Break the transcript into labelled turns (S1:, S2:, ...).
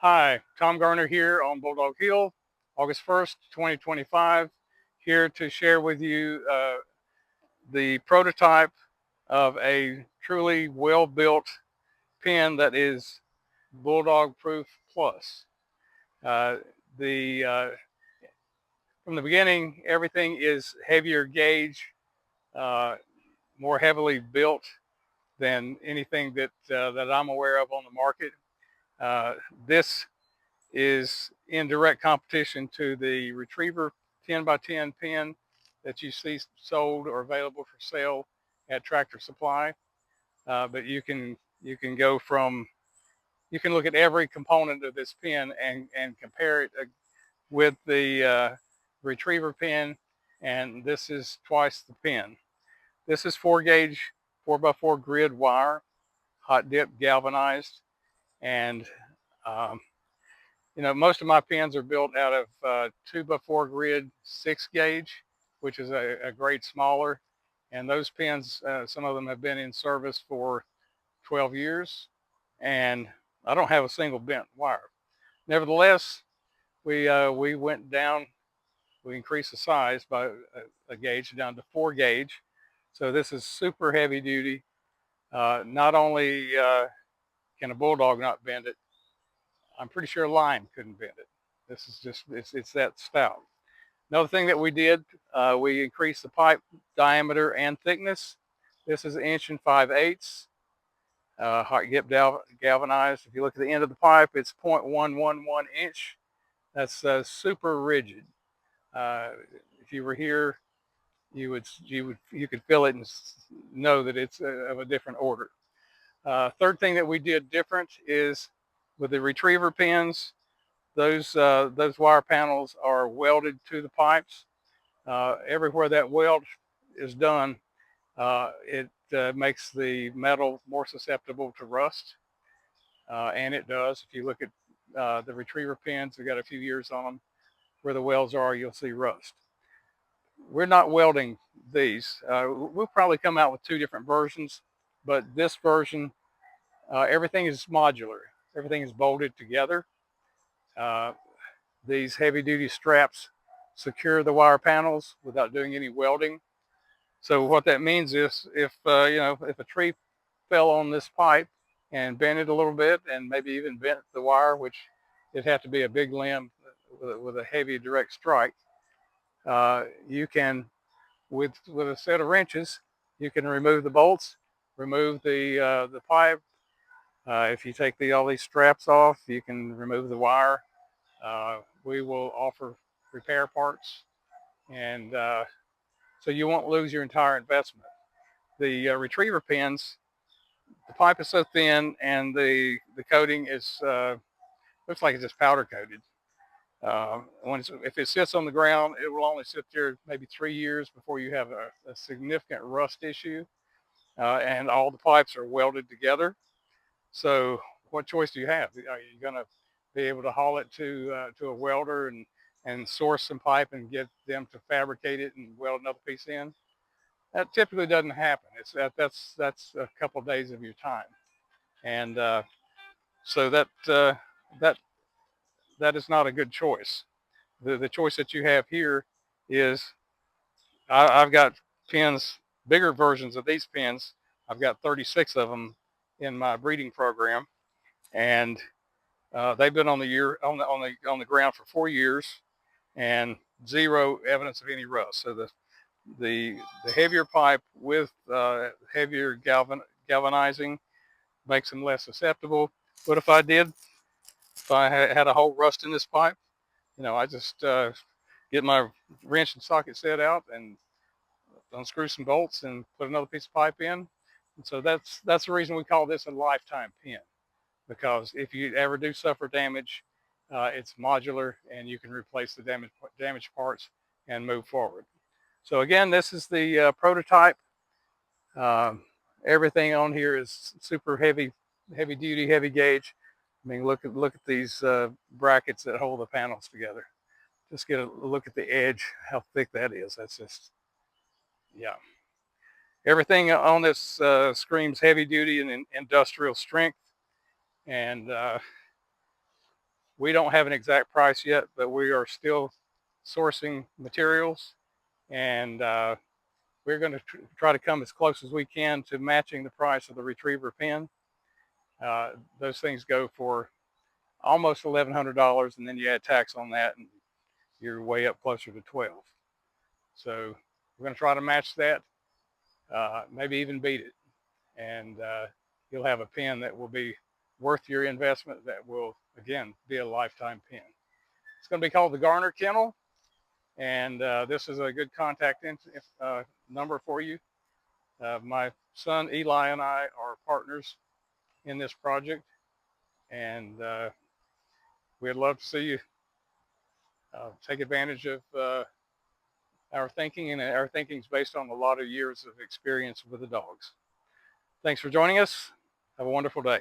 S1: Hi, Tom Garner here on Bulldog Hill, August 1st, 2025, here to share with you the prototype of a truly well-built pen that is Bulldog Proof Plus. Uh, the From the beginning, everything is heavier gauge, uh, more heavily built than anything that I'm aware of on the market. Uh, this is in direct competition to the Retriever 10 by 10 pen that you see sold or available for sale at Tractor Supply. But you can go from you can look at every component of this pen and compare it with the Retriever pen, and this is twice the pen. This is 4-gauge 4x4 grid wire, hot dip galvanized, and um, most of my pens are built out of 2x4 grid 6-gauge, which is a grade smaller. And those pens, some of them have been in service for 12 years, and I don't have a single bent wire. Nevertheless, we went down, we increased the size by a gauge down to 4-gauge. So this is super heavy duty. Not only can a Bulldog not bend it, I'm pretty sure a lion couldn't bend it. This is just, it's that stout. Another thing that we did, we increased the pipe diameter and thickness. This is 1.5 inches, hot dip galvanized. If you look at the end of the pipe, it's 0.111 inch. That's super rigid. Uh, if you were here, you could feel it and know that it's of a different order. Third thing that we did different is with the Retriever pens, those wire panels are welded to the pipes. Everywhere that weld is done, it makes the metal more susceptible to rust, and it does. If you look at the Retriever pens, they've got a few years on them. Where the welds are, you'll see rust. We're not welding these. We'll probably come out with 2 different versions, but this version, everything is modular. Everything is bolted together. Uh, these heavy-duty straps secure the wire panels without doing any welding. So what that means is if a tree fell on this pipe and bent it a little bit and maybe even bent the wire, which it'd have to be a big limb with a heavy direct strike, you can, with a set of wrenches, you can remove the bolts, remove the pipe. If you take all these straps off, you can remove the wire. We will offer repair parts, and so you won't lose your entire investment. The Retriever pens, the pipe is so thin, and the coating is looks like it's just powder coated. If it sits on the ground, it will only sit there maybe 3 years before you have a significant rust issue, and all the pipes are welded together. So what choice do you have? Are you going to be able to haul it to a welder and source some pipe and get them to fabricate it and weld another piece in? That typically doesn't happen. That's a couple of days of your time, and so that that is not a good choice. The choice that you have here is I've got pins, bigger versions of these pins. I've got 36 of them in my breeding program, and they've been on the ground for 4 years, and zero evidence of any rust. So the heavier pipe with heavier galvanizing makes them less susceptible. But if I had a whole rust in this pipe, I just get my wrench and socket set out and unscrew some bolts and put another piece of pipe in. And so that's the reason we call this a lifetime pen, because if you ever do suffer damage, it's modular and you can replace the damaged parts and move forward. So again, this is the prototype. Um, Everything on here is super heavy duty, heavy gauge. I mean, look at these brackets that hold the panels together. Just get a look at the edge, how thick that is. That's just, yeah. Everything on this screams heavy duty and industrial strength. And We don't have an exact price yet, but we are still sourcing materials, and we're going to try to come as close as we can to matching the price of the retriever pen. Those things go for almost $1,100, and then you add tax on that, and you're way up closer to 12. So we're going to try to match that, maybe even beat it, and you'll have a pen that will be worth your investment, that will, again, be a lifetime pen. It's going to be called the Garner Kennel, and this is a good contact number for you. My son Eli and I are partners in this project, and we'd love to see you take advantage of our thinking, and our thinking is based on a lot of years of experience with the dogs. Thanks for joining us. Have a wonderful day.